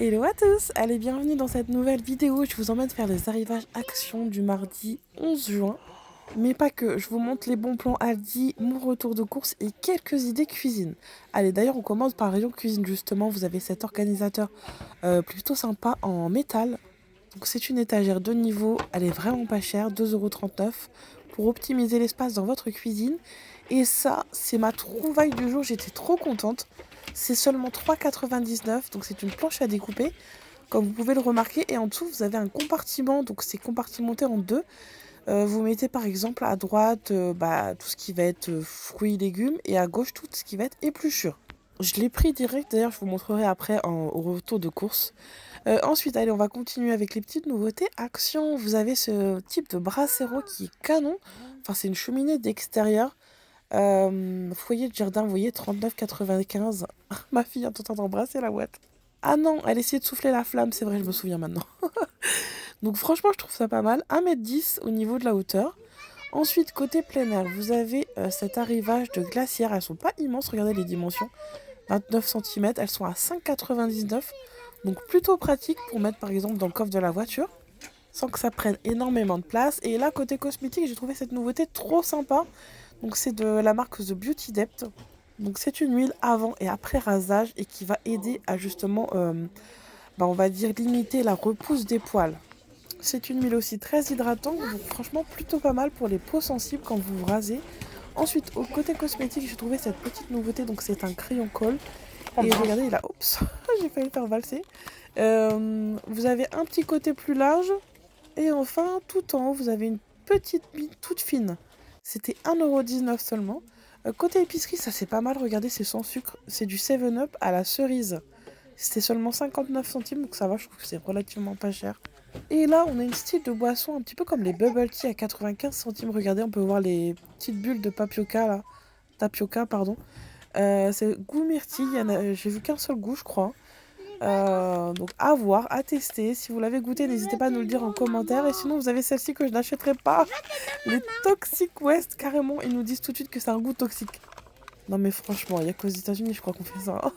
Hello à tous, allez bienvenue dans cette nouvelle vidéo. Je vous emmène faire les arrivages actions du mardi 11 juin. Mais pas que, je vous montre les bons plans Aldi, mon retour de course et quelques idées cuisine. Allez, d'ailleurs on commence par rayon cuisine justement. Vous avez cet organisateur plutôt sympa en métal. Donc c'est une étagère de niveau, elle est vraiment pas chère, 2,39 € pour optimiser l'espace dans votre cuisine. Et ça, c'est ma trouvaille du jour, j'étais trop contente. C'est seulement 3,99 €, donc c'est une planche à découper, comme vous pouvez le remarquer. Et en dessous, vous avez un compartiment, donc c'est compartimenté en deux. Vous mettez par exemple à droite tout ce qui va être fruits et légumes, et à gauche tout ce qui va être épluchure. Je l'ai pris direct, d'ailleurs je vous montrerai après au retour de course. Ensuite, allez, on va continuer avec les petites nouveautés. Action, vous avez ce type de brasero qui est canon. Enfin, c'est une cheminée d'extérieur. Foyer de jardin, vous voyez, 39,95 €. Ma fille est en train d'embrasser la boîte. Ah non, elle essayait de souffler la flamme, c'est vrai, je me souviens maintenant. Donc franchement, je trouve ça pas mal. 1,10 m au niveau de la hauteur. Ensuite, côté plein air, vous avez cet arrivage de glacières. Elles sont pas immenses, regardez les dimensions. 29 cm, elles sont à 5,99 €. Donc plutôt pratique pour mettre par exemple dans le coffre de la voiture, sans que ça prenne énormément de place. Et là, côté cosmétique, j'ai trouvé cette nouveauté trop sympa. Donc c'est de la marque The Beauty Depth. Donc c'est une huile avant et après rasage et qui va aider à justement, on va dire, limiter la repousse des poils. C'est une huile aussi très hydratante, donc franchement plutôt pas mal pour les peaux sensibles quand vous vous rasez. Ensuite, au côté cosmétique, j'ai trouvé cette petite nouveauté, donc c'est un crayon colle. Et regardez, il a... Oups, j'ai failli le faire valser. Vous avez un petit côté plus large. Et enfin, tout en haut, vous avez une petite mine toute fine. C'était 1,19 € seulement. Côté épicerie, ça c'est pas mal. Regardez, c'est sans sucre. C'est du 7-Up à la cerise. C'était seulement 59 centimes, donc ça va, je trouve que c'est relativement pas cher. Et là, on a une style de boisson un petit peu comme les bubble tea à 95 centimes. Regardez, on peut voir les petites bulles de tapioca là. Tapioca, pardon. C'est goût myrtille. J'ai vu qu'un seul goût, je crois. Donc à voir, à tester. Si vous l'avez goûté, n'hésitez pas à nous le dire en commentaire. Et sinon, vous avez celle-ci que je n'achèterai pas. Les Toxic West, carrément, ils nous disent tout de suite que c'est un goût toxique. Non mais franchement, il n'y a qu'aux États-Unis, je crois qu'on fait ça.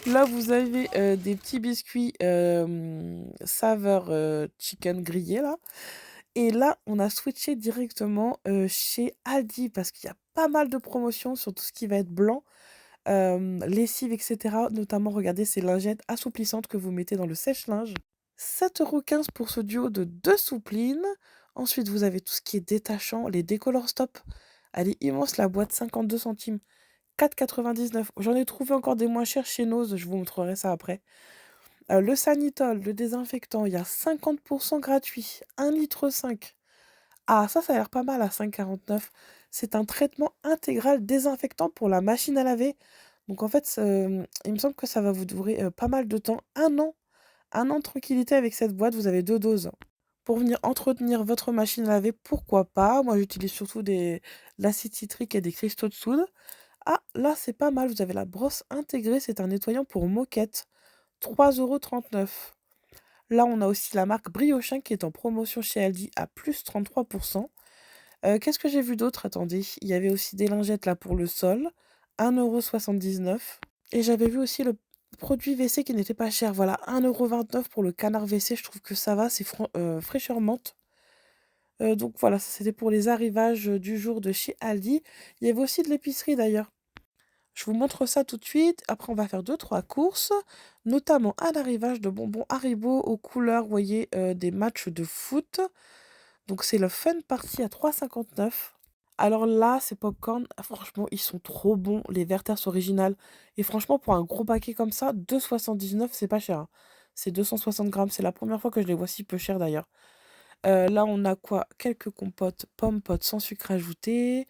Là, vous avez des petits biscuits saveur chicken grillé là. Et là, on a switché directement chez Aldi parce qu'il y a pas mal de promotions sur tout ce qui va être blanc, lessive, et cetera. Notamment, regardez ces lingettes assouplissantes que vous mettez dans le sèche-linge. 7,15 € pour ce duo de 2 souplines. Ensuite, vous avez tout ce qui est détachant, les Décolor Stop. Elle est immense, la boîte, 52 centimes. 4,99 €. J'en ai trouvé encore des moins chers chez Nose, je vous montrerai ça après. Le Sanitol, le désinfectant, il y a 50 gratuit, 1,5 litre. Ah, ça a l'air pas mal à 5,49 €. C'est un traitement intégral désinfectant pour la machine à laver. Donc en fait, il me semble que ça va vous durer pas mal de temps. Un an de tranquillité avec cette boîte, vous avez 2 doses. Pour venir entretenir votre machine à laver, pourquoi pas. Moi, j'utilise surtout de l'acide citrique et des cristaux de soude. Ah, là, c'est pas mal. Vous avez la brosse intégrée. C'est un nettoyant pour moquette. 3,39 €. Là, on a aussi la marque Briochin qui est en promotion chez Aldi à plus 33%. Qu'est-ce que j'ai vu d'autre? Attendez, il y avait aussi des lingettes là pour le sol, 1,79 €. Et j'avais vu aussi le produit WC qui n'était pas cher. Voilà, 1,29 € pour le canard WC. Je trouve que ça va, c'est fraîcheur menthe. Donc voilà, ça c'était pour les arrivages du jour de chez Aldi. Il y avait aussi de l'épicerie d'ailleurs. Je vous montre ça tout de suite. Après, on va faire deux trois courses, notamment un arrivage de bonbons Haribo aux couleurs, vous voyez, des matchs de foot. Donc c'est le Fun Party à 3,59 €. Alors là, ces popcorn, franchement, ils sont trop bons, les Werther's originales. Et franchement, pour un gros paquet comme ça, 2,79 €, c'est pas cher, hein. C'est 260 grammes. C'est la première fois que je les vois si peu chers d'ailleurs. Là, on a quoi? Quelques compotes, pommes potes sans sucre ajouté.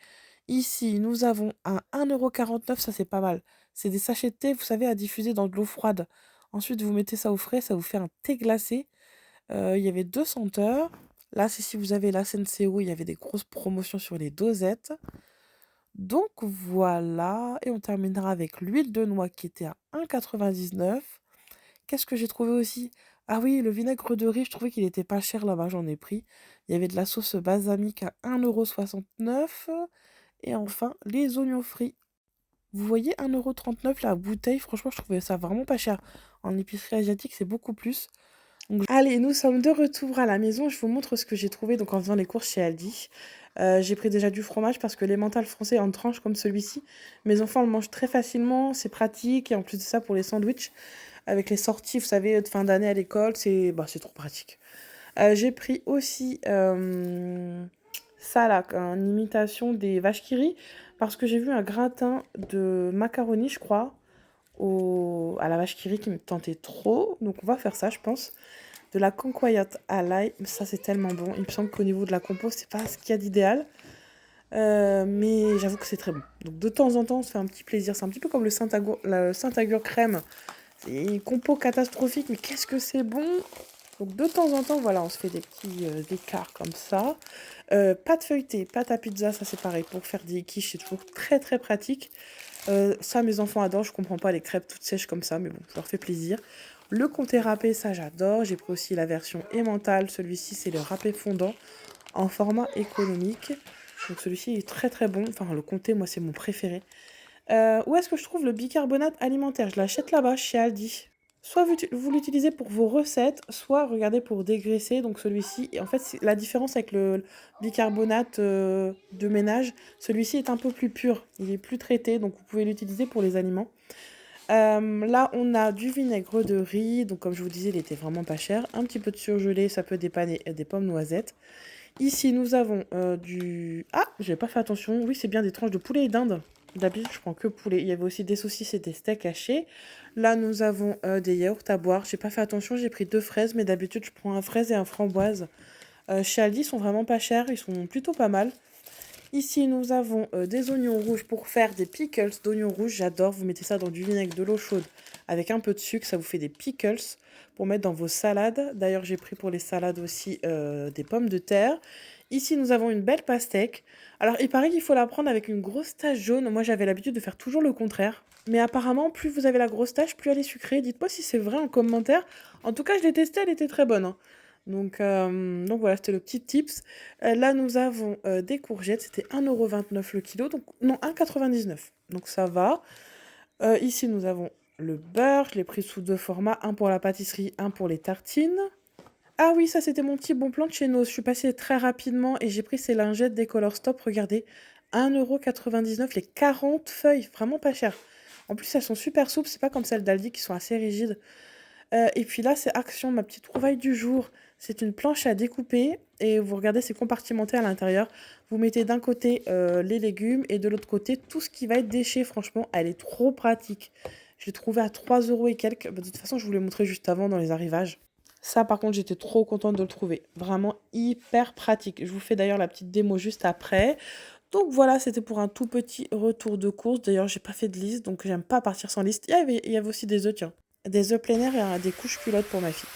Ici, nous avons un 1,49 €, ça c'est pas mal. C'est des sachets de thé, vous savez, à diffuser dans de l'eau froide. Ensuite, vous mettez ça au frais, ça vous fait un thé glacé. Il y avait 2 senteurs. Là, c'est si vous avez la Senseo, il y avait des grosses promotions sur les dosettes. Donc voilà, et on terminera avec l'huile de noix qui était à 1,99 €. Qu'est-ce que j'ai trouvé aussi? Ah oui, le vinaigre de riz, je trouvais qu'il était pas cher là-bas, j'en ai pris. Il y avait de la sauce balsamique à 1,69 €. Et enfin, les oignons frits. Vous voyez, 1,39 € la bouteille, franchement, je trouvais ça vraiment pas cher. En épicerie asiatique, c'est beaucoup plus. Donc, allez, nous sommes de retour à la maison. Je vous montre ce que j'ai trouvé donc en faisant les courses chez Aldi. J'ai pris déjà du fromage parce que l'emmental français en tranche comme celui-ci, mes enfants le mangent très facilement, c'est pratique. Et en plus de ça, pour les sandwichs, avec les sorties, vous savez, de fin d'année à l'école, c'est trop pratique. J'ai pris aussi ça là, en imitation des vaches qui rient, parce que j'ai vu un gratin de macaroni, je crois, à la vache qui rit qui me tentait trop. Donc on va faire ça, je pense. De la concoyote à l'ail, ça c'est tellement bon. Il me semble qu'au niveau de la compo, c'est pas ce qu'il y a d'idéal. Mais j'avoue que c'est très bon. Donc de temps en temps, on se fait un petit plaisir. C'est un petit peu comme le Saint-Agur crème. C'est une compo catastrophique, mais qu'est-ce que c'est bon! Donc de temps en temps, voilà, on se fait des petits écarts comme ça. Pâte feuilletée, pâte à pizza, ça c'est pareil. Pour faire des quiches, c'est toujours très très pratique. Ça, mes enfants adorent. Je comprends pas les crêpes toutes sèches comme ça, mais bon, ça leur fait plaisir. Le comté râpé, ça j'adore. J'ai pris aussi la version emmental. Celui-ci, c'est le râpé fondant en format économique. Donc celui-ci est très très bon. Enfin, le comté, moi, c'est mon préféré. Où est-ce que je trouve le bicarbonate alimentaire? Je l'achète là-bas, chez Aldi. Soit vous l'utilisez pour vos recettes, soit regardez pour dégraisser. Donc celui-ci, et en fait, la différence avec le bicarbonate de ménage, celui-ci est un peu plus pur. Il est plus traité, donc vous pouvez l'utiliser pour les aliments. Là, on a du vinaigre de riz. Donc comme je vous disais, il était vraiment pas cher. Un petit peu de surgelé, ça peut dépanner des pommes noisettes. Ici, nous avons du... Ah, j'ai pas fait attention. Oui, c'est bien des tranches de poulet et dinde. D'habitude, je prends que poulet. Il y avait aussi des saucisses et des steaks hachés. Là, nous avons des yaourts à boire. J'ai pas fait attention, j'ai pris 2 fraises, mais d'habitude, je prends un fraise et un framboise. Chez Aldi, ils sont vraiment pas chers, ils sont plutôt pas mal. Ici, nous avons des oignons rouges pour faire des pickles d'oignons rouges. J'adore, vous mettez ça dans du vinaigre, de l'eau chaude avec un peu de sucre. Ça vous fait des pickles pour mettre dans vos salades. D'ailleurs, j'ai pris pour les salades aussi des pommes de terre. Ici, nous avons une belle pastèque. Alors, il paraît qu'il faut la prendre avec une grosse tache jaune. Moi, j'avais l'habitude de faire toujours le contraire. Mais apparemment, plus vous avez la grosse tache, plus elle est sucrée. Dites-moi si c'est vrai en commentaire. En tout cas, je l'ai testée, elle était très bonne, hein. Donc voilà, c'était le petit tips. Là, nous avons des courgettes. C'était 1,29 € le kilo. Donc, non, 1,99 €. Donc ça va. Ici, nous avons le beurre. Je l'ai pris sous 2 formats. Un pour la pâtisserie, un pour les tartines. Ah oui, ça c'était mon petit bon plan de chez nous. Je suis passée très rapidement et j'ai pris ces lingettes des Color Stop. Regardez, 1,99 € les 40 feuilles. Vraiment pas cher. En plus, elles sont super souples. C'est pas comme celles d'Aldi qui sont assez rigides. Et puis là, c'est action, ma petite trouvaille du jour. C'est une planche à découper et vous regardez, c'est compartimenté à l'intérieur. Vous mettez d'un côté les légumes et de l'autre côté tout ce qui va être déchets. Franchement, elle est trop pratique. Je l'ai trouvée à 3 € et quelques. Bah, de toute façon, je vous l'ai montré juste avant dans les arrivages. Ça, par contre, j'étais trop contente de le trouver. Vraiment hyper pratique. Je vous fais d'ailleurs la petite démo juste après. Donc voilà, c'était pour un tout petit retour de course. D'ailleurs, j'ai pas fait de liste, donc j'aime pas partir sans liste. Il y avait aussi des œufs, tiens. Des œufs plein air et des couches culottes pour ma fille.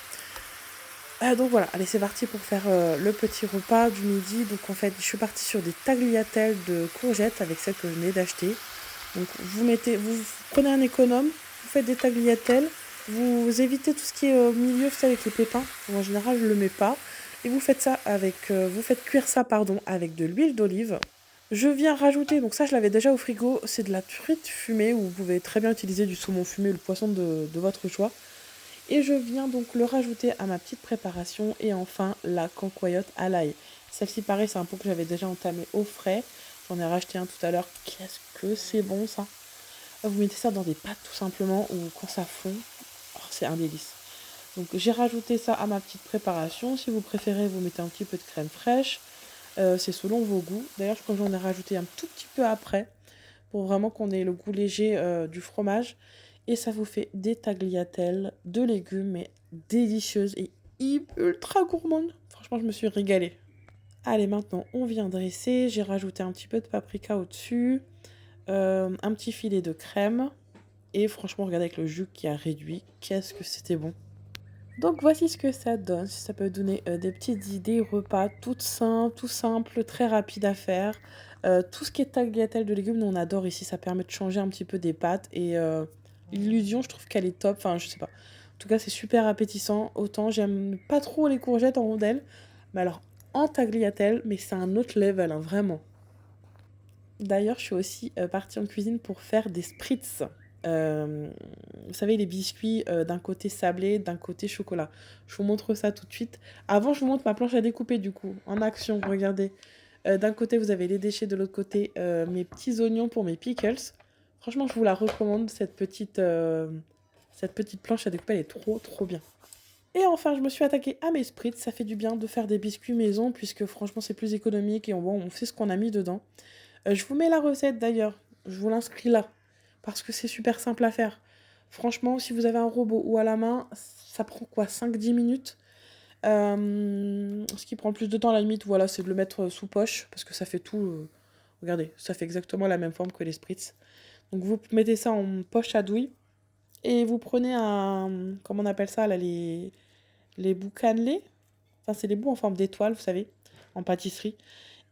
Donc voilà, allez, c'est parti pour faire le petit repas du midi. Donc en fait, je suis partie sur des tagliatelles de courgettes avec celles que je venais d'acheter. Donc vous prenez un économe, vous faites des tagliatelles, vous évitez tout ce qui est au milieu, vous savez, avec les pépins. En général, je ne le mets pas. Et vous faites cuire ça, pardon, avec de l'huile d'olive. Je viens rajouter, donc ça je l'avais déjà au frigo, c'est de la truite fumée, où vous pouvez très bien utiliser du saumon fumé ou le poisson de votre choix. Et je viens donc le rajouter à ma petite préparation. Et enfin, la cancoyote à l'ail. Celle-ci, pareil, c'est un pot que j'avais déjà entamé au frais. J'en ai racheté un tout à l'heure. Qu'est-ce que c'est bon ça! Vous mettez ça dans des pâtes tout simplement, ou quand ça fond, oh, c'est un délice. Donc j'ai rajouté ça à ma petite préparation. Si vous préférez, vous mettez un petit peu de crème fraîche. C'est selon vos goûts. D'ailleurs, je crois que j'en ai rajouté un tout petit peu après, pour vraiment qu'on ait le goût léger du fromage. Et ça vous fait des tagliatelles de légumes, mais délicieuses et ultra gourmandes. Franchement, je me suis régalée. Allez, maintenant, on vient dresser. J'ai rajouté un petit peu de paprika au-dessus, un petit filet de crème. Et franchement, regardez avec le jus qui a réduit. Qu'est-ce que c'était bon! Donc voici ce que ça donne. Si ça peut donner des petites idées repas toutes simples, tout simple, très rapide à faire. Tout ce qui est tagliatelle de légumes, nous on adore ici. Ça permet de changer un petit peu des pâtes. Et l'illusion, je trouve qu'elle est top. Enfin, je sais pas. En tout cas, c'est super appétissant. Autant j'aime pas trop les courgettes en rondelles. Mais alors, en tagliatelle, mais c'est un autre level, hein, vraiment. D'ailleurs, je suis aussi partie en cuisine pour faire des spritz. vous savez, les biscuits d'un côté sablé, d'un côté chocolat. Je vous montre ça tout de suite. Avant, je vous montre ma planche à découper du coup, en action, regardez. D'un côté, vous avez les déchets, de l'autre côté, mes petits oignons pour mes pickles. Franchement, je vous la recommande, cette petite planche à découper, elle est trop, trop bien. Et enfin, je me suis attaquée à mes spritz. Ça fait du bien de faire des biscuits maison, puisque franchement, c'est plus économique et on sait ce qu'on a mis dedans. Je vous mets la recette d'ailleurs, je vous l'inscris là, parce que c'est super simple à faire. Franchement, si vous avez un robot ou à la main, ça prend quoi, 5-10 minutes. Ce qui prend le plus de temps à la limite, voilà, c'est de le mettre sous poche, parce que ça fait tout. Regardez, ça fait exactement la même forme que les spritz. Donc vous mettez ça en poche à douille, et vous prenez un, comment on appelle ça là, les bouts cannelés. Enfin, c'est les bouts en forme d'étoile, vous savez, en pâtisserie.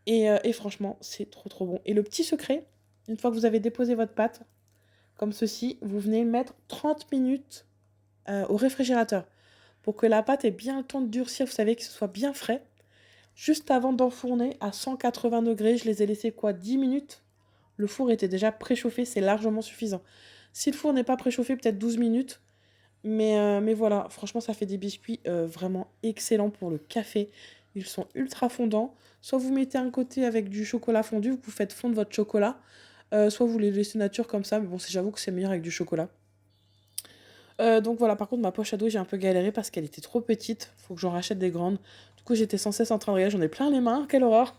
Et franchement, c'est trop trop bon. Et le petit secret, une fois que vous avez déposé votre pâte, comme ceci, vous venez mettre 30 minutes au réfrigérateur pour que la pâte ait bien le temps de durcir, vous savez, que ce soit bien frais. Juste avant d'enfourner à 180 degrés, je les ai laissés quoi, 10 minutes. Le four était déjà préchauffé, c'est largement suffisant. Si le four n'est pas préchauffé, peut-être 12 minutes. Mais voilà, franchement, ça fait des biscuits vraiment excellents pour le café. Ils sont ultra fondants. Soit vous mettez un côté avec du chocolat fondu, vous faites fondre votre chocolat. Soit vous les laissez nature comme ça. Mais bon, j'avoue que c'est meilleur avec du chocolat. Donc voilà, par contre, ma poche à douille, j'ai un peu galéré parce qu'elle était trop petite. Faut que j'en rachète des grandes. Du coup, j'étais sans cesse en train de regarder. J'en ai plein les mains. Quelle horreur!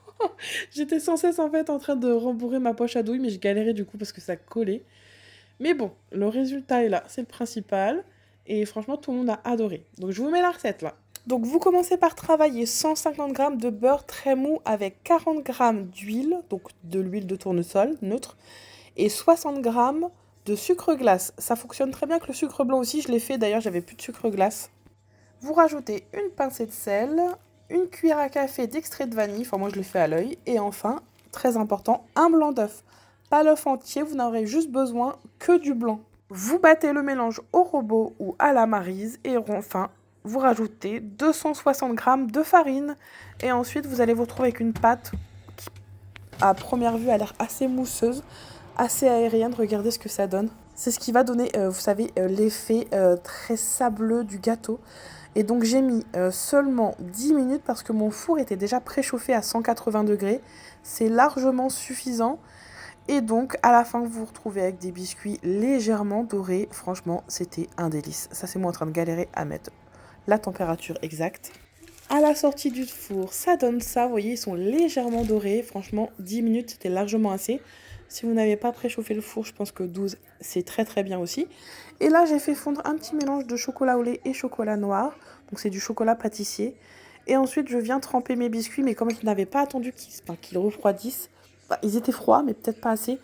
J'étais sans cesse en fait en train de rembourrer ma poche à douille, mais je galérais du coup parce que ça collait. Mais bon, le résultat est là, c'est le principal. Et franchement, tout le monde a adoré. Donc je vous mets la recette là. Donc vous commencez par travailler 150 g de beurre très mou avec 40 g d'huile, donc de l'huile de tournesol neutre, et 60 g de sucre glace. Ça fonctionne très bien avec le sucre blanc aussi, je l'ai fait d'ailleurs, j'avais plus de sucre glace. Vous rajoutez une pincée de sel, une cuillère à café d'extrait de vanille, enfin moi je le fais à l'œil, et enfin, très important, un blanc d'œuf. Pas l'œuf entier, vous n'aurez juste besoin que du blanc. Vous battez le mélange au robot ou à la maryse et enfin, vous rajoutez 260 g de farine. Et ensuite, vous allez vous retrouver avec une pâte qui, à première vue, a l'air assez mousseuse, assez aérienne. Regardez ce que ça donne. C'est ce qui va donner, vous savez, l'effet très sableux du gâteau. Et donc j'ai mis seulement 10 minutes parce que mon four était déjà préchauffé à 180 degrés. C'est largement suffisant. Et donc, à la fin, vous vous retrouvez avec des biscuits légèrement dorés. Franchement, c'était un délice. Ça, c'est moi en train de galérer à mettre la température exacte. À la sortie du four, ça donne ça. Vous voyez, ils sont légèrement dorés. Franchement, 10 minutes, c'était largement assez. Si vous n'avez pas préchauffé le four, je pense que 12, c'est très très bien aussi. Et là, j'ai fait fondre un petit mélange de chocolat au lait et chocolat noir. Donc, c'est du chocolat pâtissier. Et ensuite, je viens tremper mes biscuits. Mais comme je n'avais pas attendu qu'ils refroidissent, ils étaient froids, mais peut-être pas assez.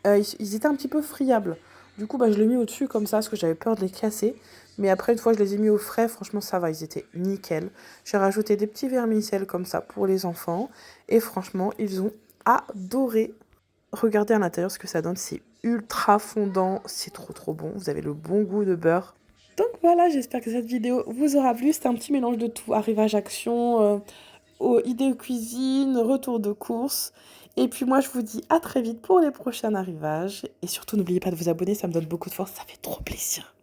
Ils étaient un petit peu friables. Du coup, je l'ai mis au-dessus comme ça, parce que j'avais peur de les casser. Mais après, une fois que je les ai mis au frais, franchement, ça va, ils étaient nickel. J'ai rajouté des petits vermicelles comme ça pour les enfants. Et franchement, ils ont adoré. Regardez à l'intérieur ce que ça donne, c'est ultra fondant, c'est trop trop bon. Vous avez le bon goût de beurre. Donc voilà, j'espère que cette vidéo vous aura plu. C'était un petit mélange de tout, arrivage action, idées cuisine, retour de course. Et puis moi, je vous dis à très vite pour les prochains arrivages. Et surtout, n'oubliez pas de vous abonner, ça me donne beaucoup de force, ça fait trop plaisir.